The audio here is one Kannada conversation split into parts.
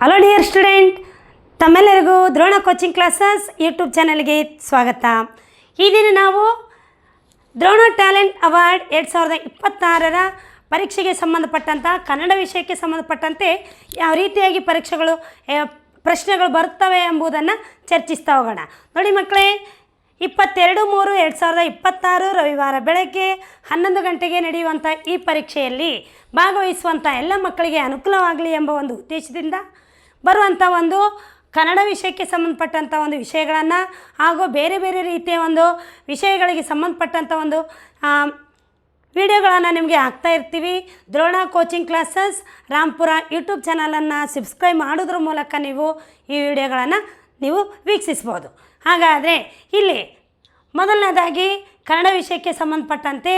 ಹಲೋ ಡಿಯರ್ ಸ್ಟೂಡೆಂಟ್, ತಮ್ಮೆಲ್ಲರಿಗೂ ದ್ರೋಣ ಕೋಚಿಂಗ್ ಕ್ಲಾಸಸ್ ಯೂಟ್ಯೂಬ್ ಚಾನಲ್ಗೆ ಸ್ವಾಗತ. ಈ ದಿನ ನಾವು ದ್ರೋಣ ಟ್ಯಾಲೆಂಟ್ ಅವಾರ್ಡ್ 2026ರ ಪರೀಕ್ಷೆಗೆ ಸಂಬಂಧಪಟ್ಟಂಥ ಕನ್ನಡ ವಿಷಯಕ್ಕೆ ಸಂಬಂಧಪಟ್ಟಂತೆ ಯಾವ ರೀತಿಯಾಗಿ ಪ್ರಶ್ನೆಗಳು ಬರ್ತವೆ ಎಂಬುದನ್ನು ಚರ್ಚಿಸ್ತಾ ಹೋಗೋಣ. ನೋಡಿ ಮಕ್ಕಳೇ, 22/3/2026 ರವಿವಾರ ಬೆಳಗ್ಗೆ 11 ಗಂಟೆಗೆ ನಡೆಯುವಂಥ ಈ ಪರೀಕ್ಷೆಯಲ್ಲಿ ಭಾಗವಹಿಸುವಂಥ ಎಲ್ಲ ಮಕ್ಕಳಿಗೆ ಅನುಕೂಲವಾಗಲಿ ಎಂಬ ಒಂದು ಉದ್ದೇಶದಿಂದ ಬರುವಂಥ ಒಂದು ಕನ್ನಡ ವಿಷಯಕ್ಕೆ ಸಂಬಂಧಪಟ್ಟಂಥ ಒಂದು ವಿಷಯಗಳನ್ನು ಹಾಗೂ ಬೇರೆ ಬೇರೆ ರೀತಿಯ ಒಂದು ವಿಷಯಗಳಿಗೆ ಸಂಬಂಧಪಟ್ಟಂಥ ಒಂದು ವಿಡಿಯೋಗಳನ್ನು ನಿಮಗೆ ಹಾಕ್ತಾ ಇರ್ತೀವಿ. Drona coaching classes Rampura YouTube ಚಾನಲನ್ನು ಸಬ್ಸ್ಕ್ರೈಬ್ ಮಾಡೋದ್ರ ಮೂಲಕ ನೀವು ಈ ವಿಡಿಯೋಗಳನ್ನು ನೀವು ವೀಕ್ಷಿಸ್ಬೋದು. ಹಾಗಾದರೆ ಇಲ್ಲಿ ಮೊದಲನೇದಾಗಿ ಕನ್ನಡ ವಿಷಯಕ್ಕೆ ಸಂಬಂಧಪಟ್ಟಂತೆ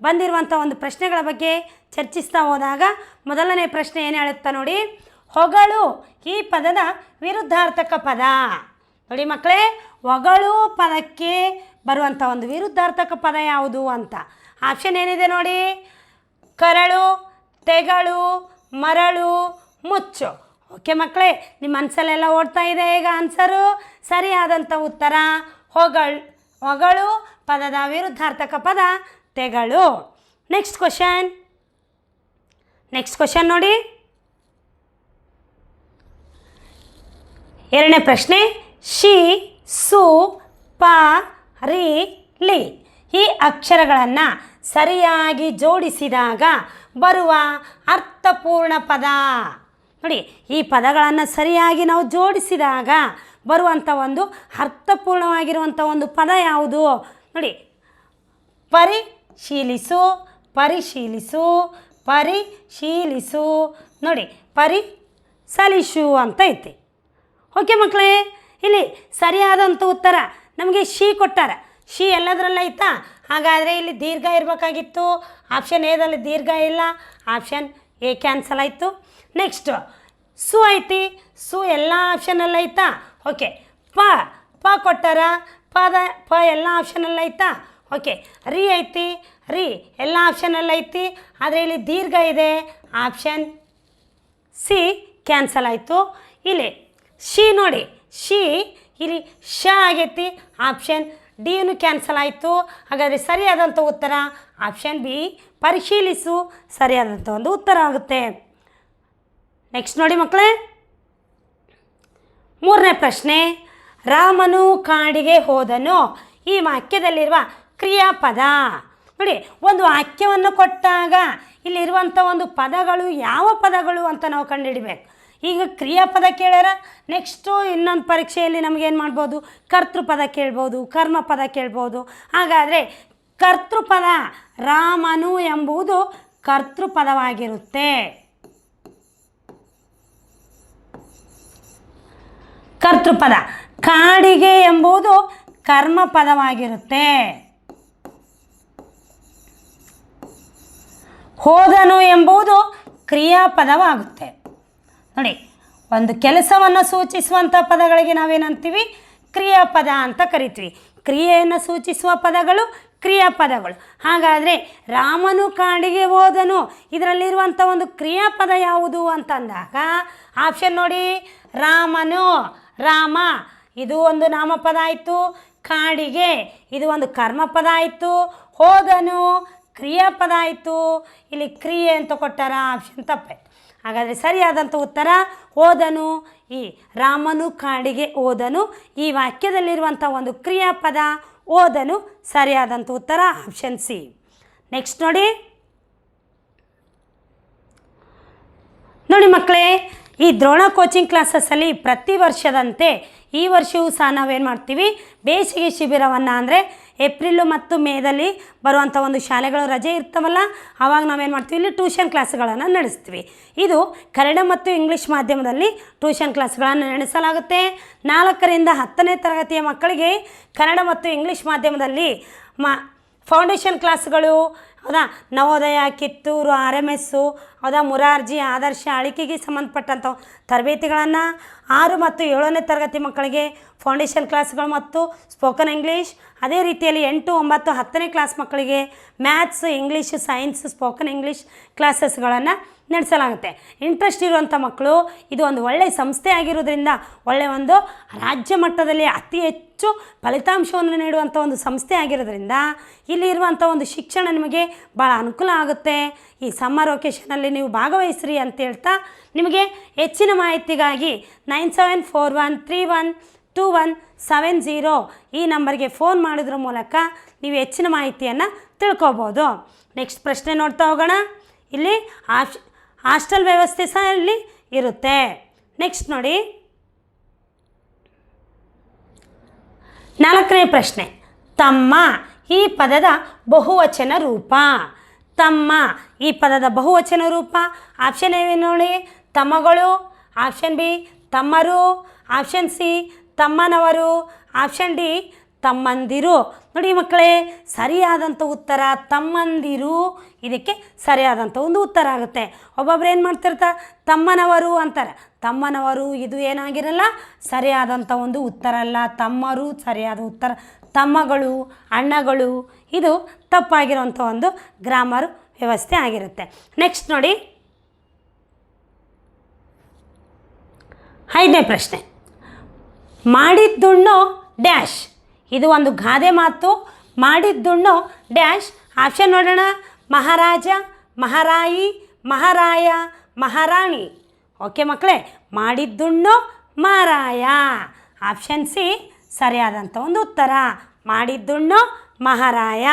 ಬಂದಿರುವಂಥ ಒಂದು ಪ್ರಶ್ನೆಗಳ ಬಗ್ಗೆ ಚರ್ಚಿಸ್ತಾ ಹೋದಾಗ ಮೊದಲನೇ ಪ್ರಶ್ನೆ ಏನು ಹೇಳುತ್ತಾ ನೋಡಿ, ಹೊಗಳು ಈ ಪದದ ವಿರುದ್ಧಾರ್ಥಕ ಪದ. ನೋಡಿ ಮಕ್ಕಳೇ, ಹೊಗಳು ಪದಕ್ಕೆ ಬರುವಂಥ ಒಂದು ವಿರುದ್ಧಾರ್ಥಕ ಪದ ಯಾವುದು ಅಂತ ಆಪ್ಷನ್ ಏನಿದೆ ನೋಡಿ, ಕರಳು, ತೆಗಳು, ಮರಳು, ಮುಚ್ಚು. ಓಕೆ ಮಕ್ಕಳೇ, ನಿಮ್ಮ ಮನಸ್ಸಲ್ಲೆಲ್ಲ ಓಡ್ತಾ ಇದೆ ಈಗ ಆನ್ಸರು. ಸರಿಯಾದಂಥ ಉತ್ತರ ಹೊಗಳು ಪದದ ವಿರುದ್ಧಾರ್ಥಕ ಪದ ತೆಗಳು. ನೆಕ್ಸ್ಟ್ ಕ್ವಶನ್ ನೋಡಿ, ಎರಡನೇ ಪ್ರಶ್ನೆ, ಶಿ, ಸು, ಪ, ರಿ, ಲಿ ಈ ಅಕ್ಷರಗಳನ್ನು ಸರಿಯಾಗಿ ಜೋಡಿಸಿದಾಗ ಬರುವ ಅರ್ಥಪೂರ್ಣ ಪದ. ನೋಡಿ, ಈ ಪದಗಳನ್ನು ಸರಿಯಾಗಿ ನಾವು ಜೋಡಿಸಿದಾಗ ಬರುವಂಥ ಒಂದು ಅರ್ಥಪೂರ್ಣವಾಗಿರುವಂಥ ಒಂದು ಪದ ಯಾವುದು ನೋಡಿ, ಪರಿಶೀಲಿಸು, ಪರಿಶೀಲಿಸು, ಪರಿಶೀಲಿಸು. ನೋಡಿ, ಪರಿಸಲಿಸು ಅಂತ ಐತಿ. ಓಕೆ ಮಕ್ಕಳೇ, ಇಲ್ಲಿ ಸರಿಯಾದಂಥ ಉತ್ತರ ನಮಗೆ ಶಿ ಕೊಟ್ಟಾರ. ಶಿ ಎಲ್ಲದರಲ್ಲ ಐತಾ, ಹಾಗಾದರೆ ಇಲ್ಲಿ ದೀರ್ಘ ಇರಬೇಕಾಗಿತ್ತು. ಆಪ್ಷನ್ ಎದಲ್ಲಿ ದೀರ್ಘ ಇಲ್ಲ, ಆಪ್ಷನ್ ಎ ಕ್ಯಾನ್ಸಲ್ ಆಯಿತು. ನೆಕ್ಸ್ಟ್ ಸು ಐತಿ, ಸು ಎಲ್ಲ ಆಪ್ಷನಲ್ಲಿ ಐತಾ. ಓಕೆ, ಪ ಕೊಟ್ಟಾರ, ಪ ಎಲ್ಲ ಆಪ್ಷನಲ್ಲಿ ಐತಾ. ಓಕೆ, ರಿ ಐತಿ, ರಿ ಎಲ್ಲ ಆಪ್ಷನಲ್ಲಿ ಐತಿ, ಆದರೆ ಇಲ್ಲಿ ದೀರ್ಘ ಇದೆ, ಆಪ್ಷನ್ ಸಿ ಕ್ಯಾನ್ಸಲ್ ಆಯಿತು. ಇಲ್ಲಿ ಶಿ ನೋಡಿ, ಶಿ ಇಲ್ಲಿ ಶ ಆಗೈತಿ, ಆಪ್ಷನ್ ಡಿಯನ್ನು ಕ್ಯಾನ್ಸಲ್ ಆಯಿತು. ಹಾಗಾದರೆ ಸರಿಯಾದಂಥ ಉತ್ತರ ಆಪ್ಷನ್ ಬಿ ಪರಿಶೀಲಿಸು ಸರಿಯಾದಂಥ ಒಂದು ಉತ್ತರ ಆಗುತ್ತೆ. ನೆಕ್ಸ್ಟ್ ನೋಡಿ ಮಕ್ಕಳೇ, ಮೂರನೇ ಪ್ರಶ್ನೆ, ರಾಮನು ಕಾಡಿಗೆ ಹೋದನು ಈ ವಾಕ್ಯದಲ್ಲಿರುವ ಕ್ರಿಯಾಪದ. ನೋಡಿ, ಒಂದು ವಾಕ್ಯವನ್ನು ಕೊಟ್ಟಾಗ ಇಲ್ಲಿರುವಂಥ ಒಂದು ಪದಗಳು ಯಾವ ಪದಗಳು ಅಂತ ನಾವು ಕಂಡುಹಿಡಿಬೇಕು. ಈಗ ಕ್ರಿಯಾಪದ ಕೇಳ್ಯಾರ, ನೆಕ್ಸ್ಟು ಇನ್ನೊಂದು ಪರೀಕ್ಷೆಯಲ್ಲಿ ನಮಗೇನು ಮಾಡ್ಬೋದು, ಕರ್ತೃಪದ ಕೇಳ್ಬೋದು, ಕರ್ಮಪದ ಕೇಳ್ಬೋದು. ಹಾಗಾದರೆ ಕರ್ತೃಪದ ರಾಮನು ಎಂಬುದು ಕರ್ತೃಪದವಾಗಿರುತ್ತೆ. ಕರ್ತೃಪದ ಕಾಡಿಗೆ ಎಂಬುದು ಕರ್ಮಪದವಾಗಿರುತ್ತೆ. ಹೋದನು ಎಂಬುದು ಕ್ರಿಯಾಪದವಾಗುತ್ತೆ. ನೋಡಿ, ಒಂದು ಕೆಲಸವನ್ನು ಸೂಚಿಸುವಂಥ ಪದಗಳಿಗೆ ನಾವೇನಂತೀವಿ, ಕ್ರಿಯಾಪದ ಅಂತ ಕರಿತೀವಿ. ಕ್ರಿಯೆಯನ್ನು ಸೂಚಿಸುವ ಪದಗಳು ಕ್ರಿಯಾಪದಗಳು. ಹಾಗಾದರೆ ರಾಮನು ಕಾಡಿಗೆ ಹೋದನು ಇದರಲ್ಲಿರುವಂಥ ಒಂದು ಕ್ರಿಯಾಪದ ಯಾವುದು ಅಂತಂದಾಗ ಆಪ್ಷನ್ ನೋಡಿ, ರಾಮನು, ರಾಮ ಇದು ಒಂದು ನಾಮಪದ ಆಯಿತು, ಕಾಡಿಗೆ ಇದು ಒಂದು ಕರ್ಮಪದ ಆಯಿತು, ಹೋದನು ಕ್ರಿಯಾಪದ ಆಯಿತು. ಇಲ್ಲಿ ಕ್ರಿಯೆ ಅಂತ ಕೊಟ್ಟಾರ, ಆಪ್ಷನ್ ತಪ್ಪಾಯಿತು. ಹಾಗಾದರೆ ಸರಿಯಾದಂಥ ಉತ್ತರ ಹೋದನು, ಈ ರಾಮನು ಕಾಡಿಗೆ ಹೋದನು ಈ ವಾಕ್ಯದಲ್ಲಿರುವಂಥ ಒಂದು ಕ್ರಿಯಾಪದ ಹೋದನು ಸರಿಯಾದಂಥ ಉತ್ತರ ಆಪ್ಷನ್ ಸಿ. ನೆಕ್ಸ್ಟ್ ನೋಡಿ ಮಕ್ಕಳೇ, ಈ ದ್ರೋಣ ಕೋಚಿಂಗ್ ಕ್ಲಾಸಸ್ಸಲ್ಲಿ ಪ್ರತಿ ವರ್ಷದಂತೆ ಈ ವರ್ಷವೂ ಸಹ ನಾವೇನು ಮಾಡ್ತೀವಿ, ಬೇಸಿಗೆ ಶಿಬಿರವನ್ನು ಅಂದರೆ ಏಪ್ರಿಲು ಮತ್ತು ಮೇದಲ್ಲಿ ಬರುವಂಥ ಒಂದು ಶಾಲೆಗಳು ರಜೆ ಇರ್ತಾವಲ್ಲ, ಆವಾಗ ನಾವೇನು ಮಾಡ್ತೀವಿ, ಇಲ್ಲಿ ಟ್ಯೂಷನ್ ಕ್ಲಾಸ್ಗಳನ್ನು ನಡೆಸ್ತೀವಿ. ಇದು ಕನ್ನಡ ಮತ್ತು ಇಂಗ್ಲೀಷ್ ಮಾಧ್ಯಮದಲ್ಲಿ ಟ್ಯೂಷನ್ ಕ್ಲಾಸ್ಗಳನ್ನು ನಡೆಸಲಾಗುತ್ತೆ. 4ರಿಂದ 10ನೇ ತರಗತಿಯ ಮಕ್ಕಳಿಗೆ ಕನ್ನಡ ಮತ್ತು ಇಂಗ್ಲೀಷ್ ಮಾಧ್ಯಮದಲ್ಲಿ ಫೌಂಡೇಶನ್ ಕ್ಲಾಸ್ಗಳು, ಹೌದಾ, ನವೋದಯ, ಕಿತ್ತೂರು, RMS, ಹೌದಾ, ಮುರಾರ್ಜಿ, ಆದರ್ಶ, ಅಳಿಕೆಗೆ ಸಂಬಂಧಪಟ್ಟಂಥ ತರಬೇತಿಗಳನ್ನು 6 ಮತ್ತು 7ನೇ ತರಗತಿ ಮಕ್ಕಳಿಗೆ ಫೌಂಡೇಶನ್ ಕ್ಲಾಸ್ಗಳು ಮತ್ತು ಸ್ಪೋಕನ್ ಇಂಗ್ಲೀಷ್, ಅದೇ ರೀತಿಯಲ್ಲಿ 8, 9, 10ನೇ ಕ್ಲಾಸ್ ಮಕ್ಕಳಿಗೆ maths, English, science, spoken English ಕ್ಲಾಸಸ್ಗಳನ್ನು ನಡೆಸಲಾಗುತ್ತೆ. ಇಂಟ್ರೆಸ್ಟ್ ಇರುವಂಥ ಮಕ್ಕಳು ಇದು ಒಂದು ಒಳ್ಳೆಯ ಸಂಸ್ಥೆ ಆಗಿರೋದ್ರಿಂದ ಒಳ್ಳೆಯ ಒಂದು ರಾಜ್ಯ ಮಟ್ಟದಲ್ಲಿ ಅತಿ ಹೆಚ್ಚು ಫಲಿತಾಂಶವನ್ನು ನೀಡುವಂಥ ಒಂದು ಸಂಸ್ಥೆ ಆಗಿರೋದ್ರಿಂದ ಇಲ್ಲಿ ಇರುವಂಥ ಒಂದು ಶಿಕ್ಷಣ ನಿಮಗೆ ಭಾಳ ಅನುಕೂಲ ಆಗುತ್ತೆ. ಈ ಸಮ್ಮರ್ ವೆಕೇಷನಲ್ಲಿ ನೀವು ಭಾಗವಹಿಸ್ರಿ ಅಂತ ಹೇಳ್ತಾ ನಿಮಗೆ ಹೆಚ್ಚಿನ ಮಾಹಿತಿಗಾಗಿ 9741312170 ಈ ನಂಬರ್ಗೆ ಫೋನ್ ಮಾಡೋದ್ರ ಮೂಲಕ ನೀವು ಹೆಚ್ಚಿನ ಮಾಹಿತಿಯನ್ನು ತಿಳ್ಕೊಬೋದು. ನೆಕ್ಸ್ಟ್ ಪ್ರಶ್ನೆ ನೋಡ್ತಾ ಹೋಗೋಣ. ಇಲ್ಲಿ ಹಾಸ್ಟೆಲ್ ವ್ಯವಸ್ಥೆ ಸಹ ಇಲ್ಲಿ ಇರುತ್ತೆ. ನೆಕ್ಸ್ಟ್ ನೋಡಿ 4ನೇ ಪ್ರಶ್ನೆ. ತಮ್ಮ ಈ ಪದದ ಬಹುವಚನ ರೂಪ. ತಮ್ಮ ಈ ಪದದ ಬಹುವಚನ ರೂಪ ಆಪ್ಷನ್ ಎ ನೋಡಿ ತಮ್ಮಗಳು, ಆಪ್ಷನ್ ಬಿ ತಮ್ಮರು, ಆಪ್ಷನ್ ಸಿ ತಮ್ಮನವರು, ಆಪ್ಷನ್ ಡಿ ತಮ್ಮಂದಿರು. ನೋಡಿ ಮಕ್ಕಳೇ, ಸರಿಯಾದಂಥ ಉತ್ತರ ತಮ್ಮಂದಿರು ಇದಕ್ಕೆ ಸರಿಯಾದಂಥ ಒಂದು ಉತ್ತರ ಆಗುತ್ತೆ. ಒಬ್ಬೊಬ್ರು ಏನು ಮಾಡ್ತಿರ್ತಾರೆ ತಮ್ಮನವರು ಅಂತಾರೆ. ತಮ್ಮನವರು ಇದು ಏನಾಗಿರಲ್ಲ ಸರಿಯಾದಂಥ ಒಂದು ಉತ್ತರ ಅಲ್ಲ. ತಮ್ಮರು ಸರಿಯಾದ ಉತ್ತರ. ತಮ್ಮಗಳು, ಅಣ್ಣಗಳು ಇದು ತಪ್ಪಾಗಿರುವಂಥ ಒಂದು ಗ್ರಾಮರ್ ವ್ಯವಸ್ಥೆ ಆಗಿರುತ್ತೆ. ನೆಕ್ಸ್ಟ್ ನೋಡಿ 5ನೇ ಪ್ರಶ್ನೆ. ಮಾಡಿದ್ದುಣ್ಣು ಡ್ಯಾಶ್. ಇದು ಒಂದು ಗಾದೆ ಮಾತು. ಮಾಡಿದ್ದುಣ್ಣು ಡ್ಯಾಶ್. ಆಪ್ಷನ್ ನೋಡೋಣ. ಮಹಾರಾಜ, ಮಹಾರಾಯಿ, ಮಹಾರಾಯ, ಮಹಾರಾಣಿ. ಓಕೆ ಮಕ್ಕಳೇ, ಮಾಡಿದ್ದುಣ್ಣು ಮಹಾರಾಯ. ಆಪ್ಷನ್ ಸಿ ಸರಿಯಾದಂಥ ಒಂದು ಉತ್ತರ. ಮಾಡಿದ್ದುಣ್ಣು ಮಹಾರಾಯ.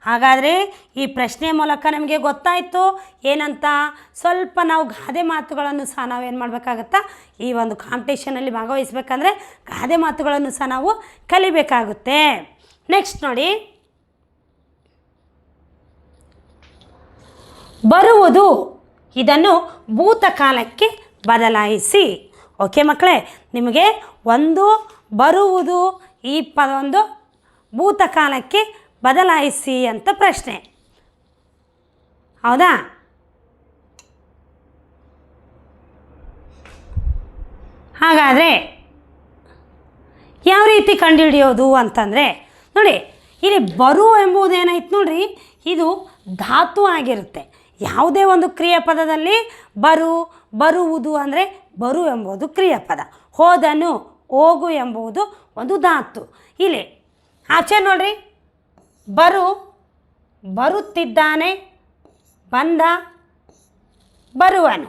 ಹಾಗಾದರೆ ಈ ಪ್ರಶ್ನೆ ಮೂಲಕ ನಮಗೆ ಗೊತ್ತಾಯಿತು ಏನಂತ. ಸ್ವಲ್ಪ ನಾವು ಗಾದೆ ಮಾತುಗಳನ್ನು ಸಹ ನಾವೇನು ಮಾಡಬೇಕಾಗತ್ತಾ, ಈ ಒಂದು ಕಾಂಪಿಟೇಷನಲ್ಲಿ ಭಾಗವಹಿಸಬೇಕಂದ್ರೆ ಗಾದೆ ಮಾತುಗಳನ್ನು ಸಹ ನಾವು ಕಲಿಬೇಕಾಗುತ್ತೆ. ನೆಕ್ಸ್ಟ್ ನೋಡಿ ಬರುವುದು ಇದನ್ನು ಭೂತಕಾಲಕ್ಕೆ ಬದಲಾಯಿಸಿ. ಓಕೆ ಮಕ್ಕಳೇ, ನಿಮಗೆ ಒಂದು ಬರುವುದು ಈ ಪದವೊಂದು ಭೂತಕಾಲಕ್ಕೆ ಬದಲಾಯಿಸಿ ಅಂತ ಪ್ರಶ್ನೆ. ಹೌದಾ? ಹಾಗಾದರೆ ಯಾವ ರೀತಿ ಕಂಡುಹಿಡಿಯೋದು ಅಂತಂದರೆ ನೋಡಿ, ಇಲ್ಲಿ ಬರು ಎಂಬುದೇನಾಯ್ತು ನೋಡ್ರಿ, ಇದು ಧಾತು ಆಗಿರುತ್ತೆ. ಯಾವುದೇ ಒಂದು ಕ್ರಿಯಾಪದದಲ್ಲಿ ಬರುವುದು ಅಂದರೆ ಬರು ಎಂಬುದು ಕ್ರಿಯಾಪದ. ಹೋದನು, ಹೋಗು ಎಂಬುದು ಒಂದು ಧಾತು. ಇಲ್ಲಿ ಆಪ್ಷನ್ ನೋಡ್ರಿ, ಬರುತ್ತಿದ್ದಾನೆ, ಬಂದ, ಬರುವನು.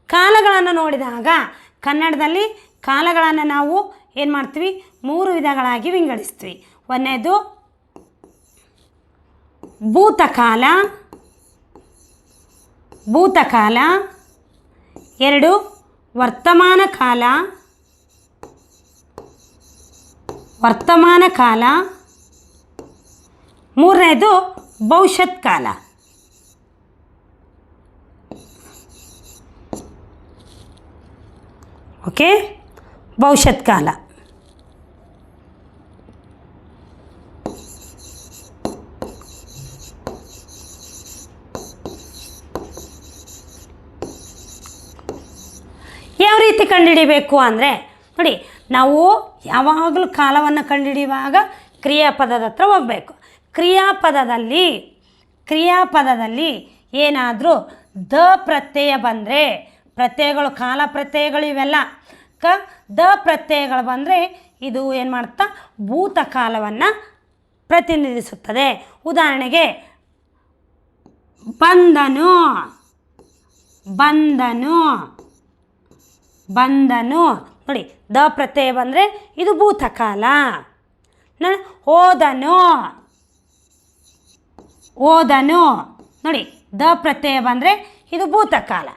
ಕಾಲಗಳನ್ನು ನೋಡಿದಾಗ ಕನ್ನಡದಲ್ಲಿ ಕಾಲಗಳನ್ನು ನಾವು ಏನು ಮಾಡ್ತೀವಿ 3 ವಿಧಗಳಾಗಿ ವಿಂಗಡಿಸ್ತೀವಿ. ಒಂದನೇದು ಭೂತಕಾಲ, 2 ವರ್ತಮಾನ ಕಾಲ, 3ನೇದು ಭವಿಷ್ಯತ್ ಕಾಲ. ಓಕೆ, ಭವಿಷ್ಯತ್ ಕಾಲ. ಯಾವ ರೀತಿ ಕಂಡುಹಿಡಿಬೇಕು ಅಂದರೆ ನೋಡಿ, ನಾವು ಯಾವಾಗಲೂ ಕಾಲವನ್ನು ಕಂಡುಹಿಡಿಯುವಾಗ ಕ್ರಿಯಾಪದದ ಹತ್ರ ಹೋಗಬೇಕು. ಕ್ರಿಯಾಪದದಲ್ಲಿ ಏನಾದರೂ ದ ಪ್ರತ್ಯಯ ಬಂದರೆ, ಪ್ರತ್ಯಯಗಳು ಕಾಲ ಪ್ರತ್ಯಯಗಳು ಇವೆಲ್ಲ ದ ಪ್ರತ್ಯಯಗಳು ಬಂದರೆ ಇದು ಏನು ಮಾಡ್ತಾ ಭೂತಕಾಲವನ್ನು ಪ್ರತಿನಿಧಿಸುತ್ತದೆ. ಉದಾಹರಣೆಗೆ ಬಂದನು ನೋಡಿ, ದ ಪ್ರತ್ಯಯ ಬಂದರೆ ಇದು ಭೂತಕಾಲ. ಓದನು ನೋಡಿ, ದ ಪ್ರತ್ಯಯ ಬಂದರೆ ಇದು ಭೂತಕಾಲ.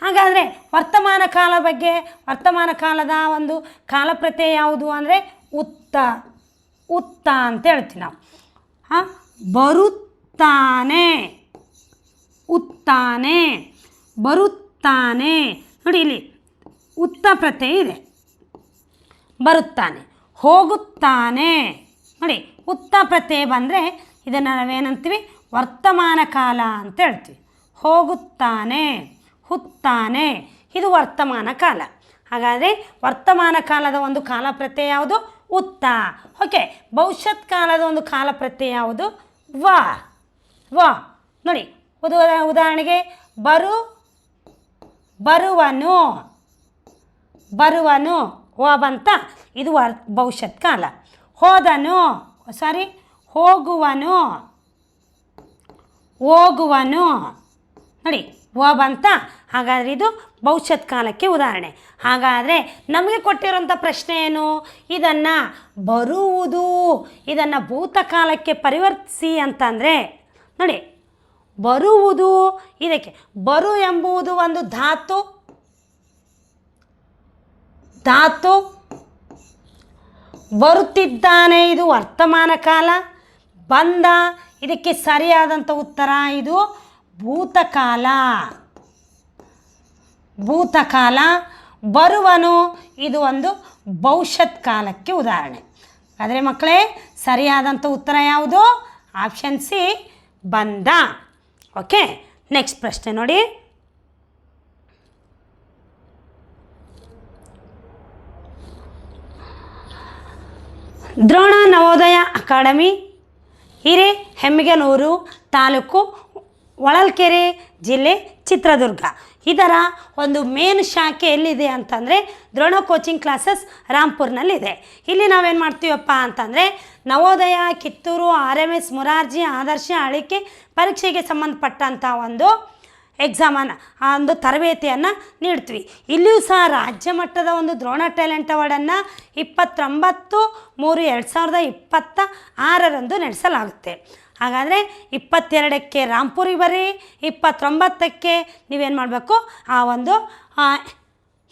ಹಾಗಾದರೆ ವರ್ತಮಾನ ಕಾಲ ಬಗ್ಗೆ, ವರ್ತಮಾನ ಕಾಲದ ಒಂದು ಕಾಲ ಪ್ರತ್ಯಯ ಯಾವುದು ಅಂದರೆ ಉತ್ತ ಅಂತ ಹೇಳ್ತೀವಿ ನಾವು. ಬರುತ್ತಾನೆ ನೋಡಿ, ಇಲ್ಲಿ ಉತ್ತ ಪ್ರತ್ಯಯ ಇದೆ. ಬರುತ್ತಾನೆ. ಹೋಗುತ್ತಾನೆ ನೋಡಿ, ಉತ್ತ ಪ್ರತ್ಯಯ ಬಂದರೆ ಇದನ್ನು ನಾವೇನಂತೀವಿ ವರ್ತಮಾನ ಕಾಲ ಅಂತ ಹೇಳ್ತೀವಿ. ಹೋಗುತ್ತಾನೆ, ಹುತ್ತಾನೆ ಇದು ವರ್ತಮಾನ ಕಾಲ. ಹಾಗಾದರೆ ವರ್ತಮಾನ ಕಾಲದ ಒಂದು ಕಾಲ ಪ್ರತ್ಯಯ ಯಾವುದು? ಉತ್ತ. ಓಕೆ, ಭವಿಷ್ಯತ್ ಕಾಲದ ಒಂದು ಕಾಲ ಪ್ರತ್ಯಯ ಯಾವುದು? ವ ನೋಡಿ, ಉದಾಹರಣೆಗೆ ಬರುವನು ಬರುವನು ಓ ಬಂತ ಇದು ಭವಿಷ್ಯತ್ ಕಾಲ. ಹೋದನು ಹೋಗುವನು ನೋಡಿ ಓ ಬಂತ. ಹಾಗಾದರೆ ಇದು ಭವಿಷ್ಯತ್ ಕಾಲಕ್ಕೆ ಉದಾಹರಣೆ. ಹಾಗಾದರೆ ನಮಗೆ ಕೊಟ್ಟಿರೋಂಥ ಪ್ರಶ್ನೆ ಏನು? ಇದನ್ನು ಬರುವುದು ಇದನ್ನು ಭೂತಕಾಲಕ್ಕೆ ಪರಿವರ್ತಿಸಿ ಅಂತಂದರೆ ನೋಡಿ, ಬರುವುದು ಇದಕ್ಕೆ ಬರು ಎಂಬುದು ಒಂದು ಧಾತು. ಬರುತ್ತಿದ್ದಾನೆ ಇದು ವರ್ತಮಾನ ಕಾಲ. ಬಂದ ಇದಕ್ಕೆ ಸರಿಯಾದಂಥ ಉತ್ತರ ಇದು ಭೂತಕಾಲ. ಬರುವನು ಇದು ಒಂದು ಭವಿಷ್ಯತ್ ಕಾಲಕ್ಕೆ ಉದಾಹರಣೆ. ಆದರೆ ಮಕ್ಕಳೇ ಸರಿಯಾದಂಥ ಉತ್ತರ ಯಾವುದು? ಆಪ್ಷನ್ ಸಿ ಬಂದ. ಓಕೆ, ನೆಕ್ಸ್ಟ್ ಪ್ರಶ್ನೆ ನೋಡಿ. ದ್ರೋಣ ನವೋದಯ ಅಕಾಡೆಮಿ ಹಿರೇಹೆಮ್ಮಿಗನೂರು ತಾಲೂಕು ಹೊಳಲ್ಕೆರೆ ಜಿಲ್ಲೆ ಚಿತ್ರದುರ್ಗ. ಇದರ ಒಂದು ಮೇನ್ ಶಾಖೆ ಎಲ್ಲಿದೆ ಅಂತಂದರೆ ದ್ರೋಣ ಕೋಚಿಂಗ್ ಕ್ಲಾಸಸ್ ರಾಂಪುರ್ನಲ್ಲಿದೆ. ಇಲ್ಲಿ ನಾವೇನು ಮಾಡ್ತೀವಪ್ಪ ಅಂತಂದರೆ ನವೋದಯ, ಕಿತ್ತೂರು, RMS, ಮೊರಾರ್ಜಿ, ಆದರ್ಶ, ಆಳ್ವಿಕೆ ಪರೀಕ್ಷೆಗೆ ಸಂಬಂಧಪಟ್ಟಂಥ ಒಂದು ಎಕ್ಸಾಮನ್ನು ಆ ಒಂದು ತರಬೇತಿಯನ್ನು ನೀಡ್ತೀವಿ. ಇಲ್ಲಿಯೂ ಸಹ ರಾಜ್ಯ ಮಟ್ಟದ ಒಂದು ದ್ರೋಣ ಟ್ಯಾಲೆಂಟ್ ಅವಾರ್ಡನ್ನು 29/3/2026 ನಡೆಸಲಾಗುತ್ತೆ. ಹಾಗಾದರೆ 22ಕ್ಕೆ ರಾಂಪುರಿಗೆ ಬರ್ರಿ, 29ಕ್ಕೆ ನೀವೇನು ಮಾಡಬೇಕು, ಆ ಒಂದು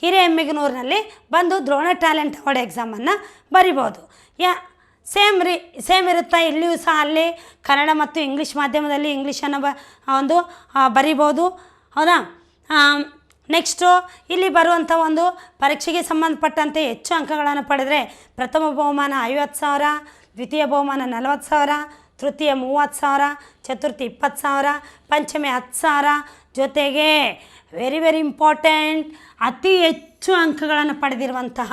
ಹಿರೇಹೆಮ್ಮಿಗನೂರಿನಲ್ಲಿ ಬಂದು ದ್ರೋಣ ಟ್ಯಾಲೆಂಟ್ ಅವಾರ್ಡ್ ಎಕ್ಸಾಮನ್ನು ಬರಿಬೋದು. ಸೇಮ್ ಇರುತ್ತಾ ಇಲ್ಲಿಯೂ ಸಹ ಅಲ್ಲಿ ಕನ್ನಡ ಮತ್ತು ಇಂಗ್ಲೀಷ್ ಮಾಧ್ಯಮದಲ್ಲಿ ಇಂಗ್ಲೀಷನ್ನು ಒಂದು ಬರಿಬೋದು, ಹೌದಾ? ನೆಕ್ಸ್ಟು ಇಲ್ಲಿ ಬರುವಂಥ ಒಂದು ಪರೀಕ್ಷೆಗೆ ಸಂಬಂಧಪಟ್ಟಂತೆ ಹೆಚ್ಚು ಅಂಕಗಳನ್ನು ಪಡೆದರೆ ಪ್ರಥಮ ಬಹುಮಾನ 50,000, ದ್ವಿತೀಯ ಬಹುಮಾನ 40,000, ತೃತೀಯ 30,000, ಚತುರ್ಥಿ 20,000, ಪಂಚಮಿ 10,000. ಜೊತೆಗೆ ವೆರಿ ಇಂಪಾರ್ಟೆಂಟ್, ಅತಿ ಹೆಚ್ಚು ಅಂಕಗಳನ್ನು ಪಡೆದಿರುವಂತಹ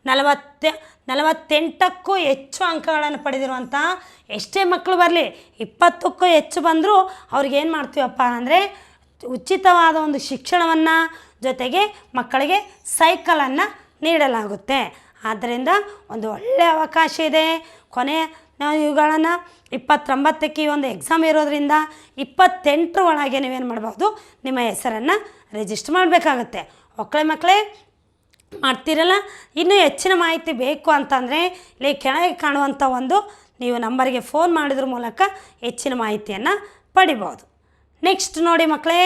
48ಕ್ಕೂ ಹೆಚ್ಚು ಅಂಕಗಳನ್ನು ಪಡೆದಿರುವಂತಹ ಎಷ್ಟೇ ಮಕ್ಕಳು ಬರಲಿ, 20ಕ್ಕೂ ಹೆಚ್ಚು ಬಂದರೂ ಅವ್ರಿಗೇನು ಮಾಡ್ತೀವಪ್ಪ ಅಂದರೆ ಉಚಿತವಾದ ಒಂದು ಶಿಕ್ಷಣವನ್ನು, ಜೊತೆಗೆ ಮಕ್ಕಳಿಗೆ ಸೈಕಲನ್ನು ನೀಡಲಾಗುತ್ತೆ. ಆದ್ದರಿಂದ ಒಂದು ಒಳ್ಳೆಯ ಅವಕಾಶ ಇದೆ. ನಾವು ಇವುಗಳನ್ನು 29ಕ್ಕೆ ಈ ಒಂದು ಎಕ್ಸಾಮ್ ಇರೋದ್ರಿಂದ 28ರ ಒಳಗೆ ನೀವೇನು ಮಾಡ್ಬೋದು, ನಿಮ್ಮ ಹೆಸರನ್ನು ರಿಜಿಸ್ಟರ್ ಮಾಡಬೇಕಾಗುತ್ತೆ. ಮಕ್ಕಳೇ ಮಾಡ್ತೀರಲ್ಲ. ಇನ್ನೂ ಹೆಚ್ಚಿನ ಮಾಹಿತಿ ಬೇಕು ಅಂತಂದರೆ ಇಲ್ಲಿ ಕೆಳಗೆ ಕಾಣುವಂಥ ಒಂದು ನೀವು ನಂಬರಿಗೆ ಫೋನ್ ಮಾಡೋದ್ರ ಮೂಲಕ ಹೆಚ್ಚಿನ ಮಾಹಿತಿಯನ್ನು ಪಡಿಬೋದು. ನೆಕ್ಸ್ಟ್ ನೋಡಿ ಮಕ್ಕಳೇ,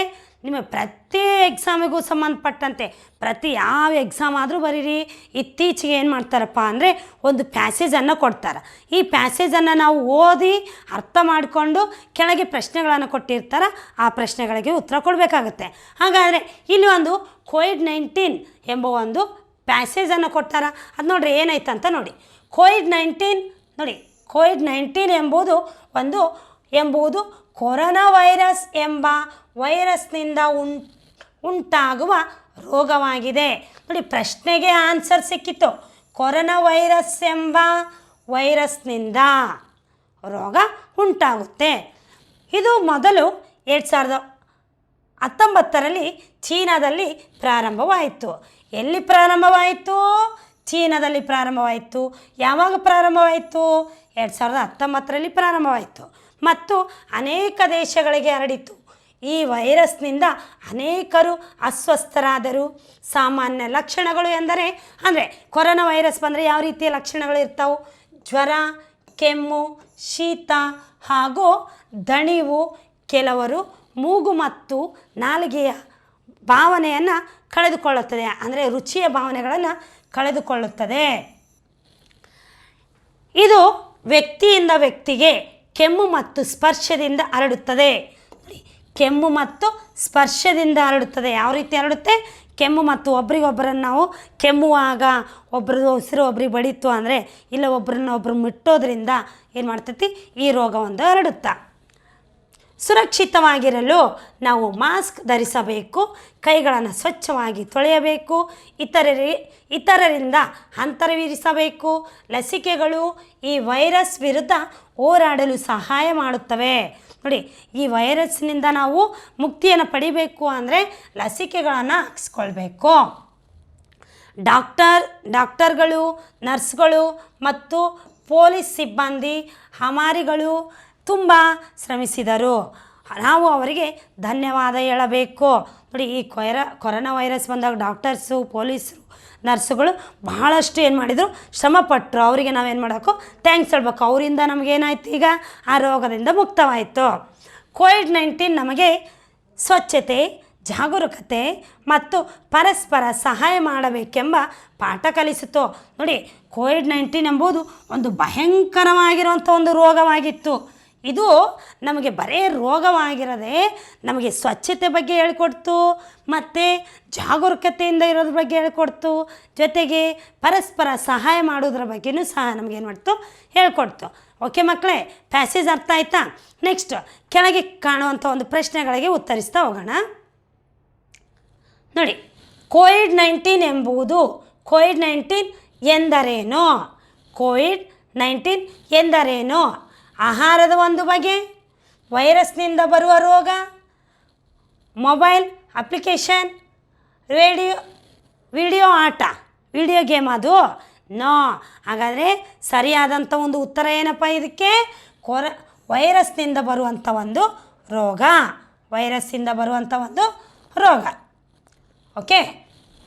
ನಿಮ್ಮ ಪ್ರತಿ ಎಕ್ಸಾಮಿಗೂ ಸಂಬಂಧಪಟ್ಟಂತೆ ಪ್ರತಿ ಯಾವ ಎಕ್ಸಾಮ್ ಆದರೂ ಬರೀರಿ. ಇತ್ತೀಚೆಗೆ ಏನು ಮಾಡ್ತಾರಪ್ಪ ಅಂದರೆ ಒಂದು ಪ್ಯಾಸೇಜನ್ನು ಕೊಡ್ತಾರೆ. ಈ ಪ್ಯಾಸೇಜನ್ನು ನಾವು ಓದಿ ಅರ್ಥ ಮಾಡಿಕೊಂಡು ಕೆಳಗೆ ಪ್ರಶ್ನೆಗಳನ್ನು ಕೊಟ್ಟಿರ್ತಾರೆ, ಆ ಪ್ರಶ್ನೆಗಳಿಗೆ ಉತ್ತರ ಕೊಡಬೇಕಾಗುತ್ತೆ. ಹಾಗಾದರೆ ಇಲ್ಲಿ ಒಂದು COVID-19 ಎಂಬ ಒಂದು ಪ್ಯಾಸೇಜನ್ನು ಕೊಡ್ತಾರೆ. ಅದು ನೋಡ್ರಿ ಏನಾಯ್ತಂತ ನೋಡಿ. ಕೋವಿಡ್-19 ಎಂಬುದು ಕೊರೋನಾ ವೈರಸ್ ಎಂಬ ವೈರಸ್ನಿಂದ ಉಂಟಾಗುವ ರೋಗವಾಗಿದೆ. ನೋಡಿ, ಪ್ರಶ್ನೆಗೆ ಆನ್ಸರ್ ಸಿಕ್ಕಿತ್ತು. ಕೊರೋನಾ ವೈರಸ್ ಎಂಬ ವೈರಸ್ನಿಂದ ರೋಗ ಉಂಟಾಗುತ್ತೆ. ಇದು ಮೊದಲು 2019ರಲ್ಲಿ ಚೀನಾದಲ್ಲಿ ಪ್ರಾರಂಭವಾಯಿತು. ಎಲ್ಲಿ ಪ್ರಾರಂಭವಾಯಿತು? ಚೀನಾದಲ್ಲಿ ಪ್ರಾರಂಭವಾಯಿತು. ಯಾವಾಗ ಪ್ರಾರಂಭವಾಯಿತು? 2019ರಲ್ಲಿ ಪ್ರಾರಂಭವಾಯಿತು ಮತ್ತು ಅನೇಕ ದೇಶಗಳಿಗೆ ಹರಡಿತು. ಈ ವೈರಸ್ನಿಂದ ಅನೇಕರು ಅಸ್ವಸ್ಥರಾದರು. ಸಾಮಾನ್ಯ ಲಕ್ಷಣಗಳು ಎಂದರೆ ಕೊರೋನಾ ವೈರಸ್ ಬಂದರೆ ಯಾವ ರೀತಿಯ ಲಕ್ಷಣಗಳು ಇರ್ತಾವೆ? ಜ್ವರ, ಕೆಮ್ಮು, ಶೀತ ಹಾಗೂ ದಣಿವು. ಕೆಲವರು ಮೂಗು ಮತ್ತು ನಾಲಿಗೆಯ ಭಾವನೆಯನ್ನು ಕಳೆದುಕೊಳ್ಳುತ್ತದೆ, ಅಂದರೆ ರುಚಿಯ ಭಾವನೆಗಳನ್ನು ಕಳೆದುಕೊಳ್ಳುತ್ತದೆ. ಇದು ವ್ಯಕ್ತಿಯಿಂದ ವ್ಯಕ್ತಿಗೆ ಕೆಮ್ಮು ಮತ್ತು ಸ್ಪರ್ಶದಿಂದ ಹರಡುತ್ತದೆ. ಕೆಮ್ಮು ಮತ್ತು ಸ್ಪರ್ಶದಿಂದ ಹರಡುತ್ತದೆ. ಯಾವ ರೀತಿ ಹರಡುತ್ತೆ? ಕೆಮ್ಮು ಮತ್ತು ಒಬ್ರಿಗೊಬ್ಬರನ್ನು ನಾವು ಕೆಮ್ಮುವಾಗ ಒಬ್ರದ್ದು ಉಸಿರು ಒಬ್ರಿಗೆ ಬಡಿತು ಅಂದರೆ ಇಲ್ಲ ಒಬ್ಬರನ್ನೊಬ್ಬರು ಮುಟ್ಟೋದ್ರಿಂದ ಏನು ಮಾಡ್ತೈತಿ? ಈ ರೋಗ ಒಂದು ಹರಡುತ್ತಾ. ಸುರಕ್ಷಿತವಾಗಿರಲು ನಾವು ಮಾಸ್ಕ್ ಧರಿಸಬೇಕು, ಕೈಗಳನ್ನು ಸ್ವಚ್ಛವಾಗಿ ತೊಳೆಯಬೇಕು, ಇತರರಿಂದ ಅಂತರವಿರಿಸಬೇಕು. ಲಸಿಕೆಗಳು ಈ ವೈರಸ್ ವಿರುದ್ಧ ಹೋರಾಡಲು ಸಹಾಯ ಮಾಡುತ್ತವೆ. ನೋಡಿ, ಈ ವೈರಸ್ನಿಂದ ನಾವು ಮುಕ್ತಿಯನ್ನು ಪಡಿಬೇಕು ಅಂದರೆ ಲಸಿಕೆಗಳನ್ನು ಹಾಕಿಸ್ಕೊಳ್ಬೇಕು. ಡಾಕ್ಟರ್ಗಳು, ನರ್ಸ್ಗಳು ಮತ್ತು ಪೊಲೀಸ್ ಸಿಬ್ಬಂದಿ, ಹಮಾರಿಗಳು ತುಂಬ ಶ್ರಮಿಸಿದರು. ನಾವು ಅವರಿಗೆ ಧನ್ಯವಾದ ಹೇಳಬೇಕು. ನೋಡಿ, ಈ ಕೊರೋನಾ ವೈರಸ್ ಬಂದಾಗ ಡಾಕ್ಟರ್ಸು, ಪೊಲೀಸರು, ನರ್ಸುಗಳು ಬಹಳಷ್ಟು ಏನು ಮಾಡಿದರು, ಶ್ರಮಪಟ್ಟರು. ಅವರಿಗೆ ನಾವೇನು ಮಾಡಬೇಕು, ಥ್ಯಾಂಕ್ಸ್ ಹೇಳ್ಬೇಕು. ಅವರಿಂದ ನಮಗೇನಾಯ್ತು, ಈಗ ಆ ರೋಗದಿಂದ ಮುಕ್ತವಾಯಿತು. ಕೋವಿಡ್-19 ನಮಗೆ ಸ್ವಚ್ಛತೆ, ಜಾಗರೂಕತೆ ಮತ್ತು ಪರಸ್ಪರ ಸಹಾಯ ಮಾಡಬೇಕೆಂಬ ಪಾಠ ಕಲಿಸಿತು. ನೋಡಿ, ಕೋವಿಡ್-19 ಎಂಬುದು ಒಂದು ಭಯಂಕರವಾಗಿರುವಂಥ ಒಂದು ರೋಗವಾಗಿತ್ತು. ಇದು ನಮಗೆ ಬರೀ ರೋಗವಾಗಿರದೆ ನಮಗೆ ಸ್ವಚ್ಛತೆ ಬಗ್ಗೆ ಹೇಳ್ಕೊಡ್ತು, ಮತ್ತು ಜಾಗರೂಕತೆಯಿಂದ ಇರೋದ್ರ ಬಗ್ಗೆ ಹೇಳ್ಕೊಡ್ತು, ಜೊತೆಗೆ ಪರಸ್ಪರ ಸಹಾಯ ಮಾಡೋದ್ರ ಬಗ್ಗೆಯೂ ಸಹ ನಮಗೇನು ಮಾಡ್ತು, ಹೇಳ್ಕೊಡ್ತು. ಓಕೆ ಮಕ್ಕಳೇ, ಪ್ಯಾಸೇಜ್ ಅರ್ಥ ಆಯ್ತಾ? ನೆಕ್ಸ್ಟ್ ಕೆಳಗೆ ಕಾಣುವಂಥ ಒಂದು ಪ್ರಶ್ನೆಗಳಿಗೆ ಉತ್ತರಿಸ್ತಾ ಹೋಗೋಣ. ನೋಡಿ, ಕೋವಿಡ್-19 ಎಂದರೇನು? ಕೋವಿಡ್-19 ಎಂದರೇನು? ಆಹಾರದ ಒಂದು ಬಗೆ, ವೈರಸ್ನಿಂದ ಬರುವ ರೋಗ, ಮೊಬೈಲ್ ಅಪ್ಲಿಕೇಶನ್, ವಿಡಿಯೋ ಆಟ, ವಿಡಿಯೋ ಗೇಮ್ ಅದು? ನೋ. ಹಾಗಾದರೆ ಸರಿಯಾದಂಥ ಒಂದು ಉತ್ತರ ಏನಪ್ಪ ಇದಕ್ಕೆ? ವೈರಸ್ನಿಂದ ಬರುವಂಥ ಒಂದು ರೋಗ. ವೈರಸ್ಸಿಂದ ಬರುವಂಥ ಒಂದು ರೋಗ. ಓಕೆ,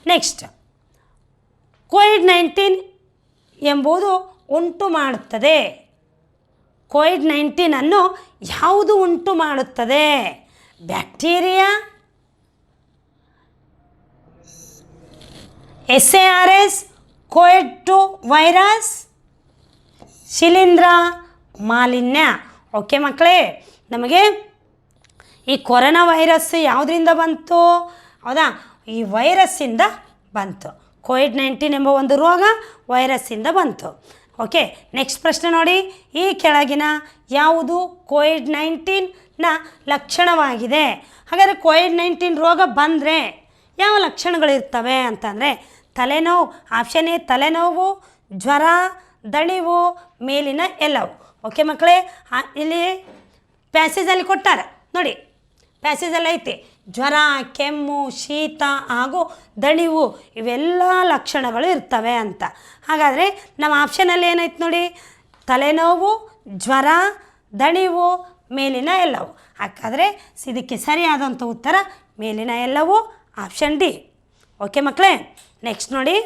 ನೆಕ್ಸ್ಟ್ ಕೋವಿಡ್-19 ಎಂಬುದು ಉಂಟು ಮಾಡುತ್ತದೆ. ಕೋವಿಡ್-19 ಯಾವುದು ಉಂಟು ಮಾಡುತ್ತದೆ? ಬ್ಯಾಕ್ಟೀರಿಯಾ, SARS, ಕೋವಿಡ್-2 ವೈರಸ್, ಶಿಲೀಂಧ್ರ, ಮಾಲಿನ್ಯ. ಓಕೆ ಮಕ್ಕಳೇ, ನಮಗೆ ಈ ಕೊರೋನಾ ವೈರಸ್ ಯಾವುದರಿಂದ ಬಂತು? ಹೌದಾ, ಈ ವೈರಸ್ಸಿಂದ ಬಂತು. ಕೋವಿಡ್-19 ಎಂಬ ಒಂದು ರೋಗ ವೈರಸ್ಸಿಂದ ಬಂತು. ಓಕೆ, ನೆಕ್ಸ್ಟ್ ಪ್ರಶ್ನೆ ನೋಡಿ. ಈ ಕೆಳಗಿನ ಯಾವುದು ಕೋವಿಡ್-19ನ ಲಕ್ಷಣವಾಗಿದೆ? ಹಾಗಾದರೆ ಕೋವಿಡ್-19 ರೋಗ ಬಂದರೆ ಯಾವ ಲಕ್ಷಣಗಳಿರ್ತವೆ ಅಂತಂದರೆ, ತಲೆನೋವು. ಆಪ್ಷನ್ ಎ ತಲೆನೋವು, ಜ್ವರ, ದಣಿವು, ಮೇಲಿನ ಎಲ್ಲವು. ಓಕೆ ಮಕ್ಕಳೇ, ಇಲ್ಲಿ ಪ್ಯಾಸೇಜಲ್ಲಿ ಕೊಟ್ಟಾರೆ ನೋಡಿ, ಪ್ಯಾಸೇಜಲ್ಲಿ ಐತಿ ಜ್ವರ, ಕೆಮ್ಮು, ಶೀತ ಹಾಗೂ ದಣಿವು ಇವೆಲ್ಲ ಲಕ್ಷಣಗಳು ಇರ್ತವೆ ಅಂತ. ಹಾಗಾದರೆ ನಮ್ಮ ಆಪ್ಷನಲ್ಲಿ ಏನೈತೆ ನೋಡಿ, ತಲೆನೋವು, ಜ್ವರ, ದಣಿವು, ಮೇಲಿನ ಎಲ್ಲವು. ಹಾಗಾದರೆ ಇದಕ್ಕೆ ಸರಿಯಾದಂಥ ಉತ್ತರ ಮೇಲಿನ ಎಲ್ಲವು, ಆಪ್ಷನ್ ಡಿ. ಓಕೆ ಮಕ್ಕಳೇ, ನೆಕ್ಸ್ಟ್ ನೋಡಿ.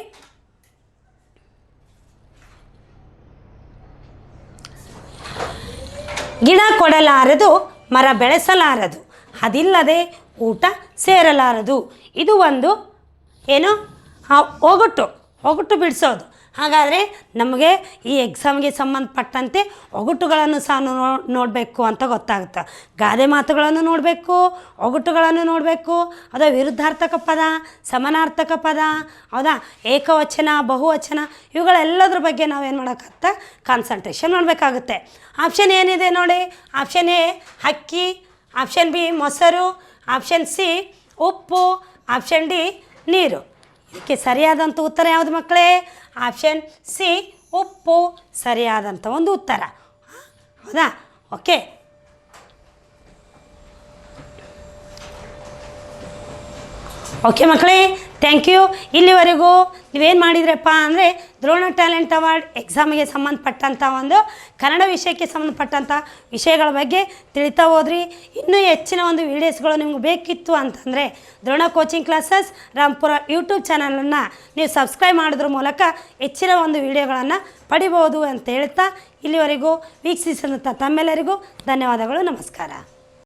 ಗಿಡ ಕೊಡಲಾರದು, ಮರ ಬೆಳೆಸಲಾರದು, ಅದಿಲ್ಲದೆ ಊಟ ಸೇರಲಾರದು. ಇದು ಒಂದು ಏನು, ಒಗಟು ಬಿಡಿಸೋದು. ಹಾಗಾದರೆ ನಮಗೆ ಈ ಎಕ್ಸಾಮ್ಗೆ ಸಂಬಂಧಪಟ್ಟಂತೆ ಒಗಟುಗಳನ್ನು ಸಹ ನೋಡಬೇಕು ಅಂತ ಗೊತ್ತಾಗುತ್ತೆ. ಗಾದೆ ಮಾತುಗಳನ್ನು ನೋಡಬೇಕು, ಒಗಟುಗಳನ್ನು ನೋಡಬೇಕು. ಅದು ವಿರುದ್ಧಾರ್ಥಕ ಪದ, ಸಮಾನಾರ್ಥಕ ಪದ, ಹೌದಾ, ಏಕವಚನ, ಬಹುವಚನ, ಇವುಗಳೆಲ್ಲದ್ರ ಬಗ್ಗೆ ನಾವೇನು ಮಾಡೋಕ್ಕಾಗುತ್ತೆ, ಕಾನ್ಸಂಟ್ರೇಷನ್ ಮಾಡಬೇಕಾಗುತ್ತೆ. ಆಪ್ಷನ್ ಏನಿದೆ ನೋಡಿ, ಆಪ್ಷನ್ ಎ ಹಕ್ಕಿ, ಆಪ್ಷನ್ ಬಿ ಮೊಸರು, ಆಪ್ಷನ್ ಸಿ ಉಪ್ಪು, ಆಪ್ಷನ್ ಡಿ ನೀರು. ಇದಕ್ಕೆ ಸರಿಯಾದಂಥ ಉತ್ತರ ಯಾವುದು ಮಕ್ಕಳೇ? ಆಪ್ಷನ್ ಸಿ ಉಪ್ಪು ಸರಿಯಾದಂಥ ಒಂದು ಉತ್ತರ. ಹೌದಾ? ಓಕೆ, ಓಕೆ ಮಕ್ಕಳೇ, ಥ್ಯಾಂಕ್ ಯು. ಇಲ್ಲಿವರೆಗೂ ನೀವೇನು ಮಾಡಿದ್ರಪ್ಪ ಅಂದರೆ ದ್ರೋಣ ಟ್ಯಾಲೆಂಟ್ ಅವಾರ್ಡ್ ಎಕ್ಸಾಮಿಗೆ ಸಂಬಂಧಪಟ್ಟಂಥ ಒಂದು ಕನ್ನಡ ವಿಷಯಕ್ಕೆ ಸಂಬಂಧಪಟ್ಟಂಥ ವಿಷಯಗಳ ಬಗ್ಗೆ ತಿಳಿತಾ ಹೋದ್ರಿ. ಇನ್ನೂ ಹೆಚ್ಚಿನ ಒಂದು ವೀಡಿಯೋಸ್ಗಳು ನಿಮ್ಗೆ ಬೇಕಿತ್ತು ಅಂತಂದರೆ Drona coaching classes Rampura YouTube ಚಾನಲನ್ನು ನೀವು ಸಬ್ಸ್ಕ್ರೈಬ್ ಮಾಡೋದ್ರ ಮೂಲಕ ಹೆಚ್ಚಿನ ಒಂದು ವೀಡಿಯೋಗಳನ್ನು ಪಡಿಬೋದು ಅಂತ ಹೇಳ್ತಾ ಇಲ್ಲಿವರೆಗೂ ವೀಕ್ಷಿಸಿದಂಥ ತಮ್ಮೆಲ್ಲರಿಗೂ ಧನ್ಯವಾದಗಳು. ನಮಸ್ಕಾರ.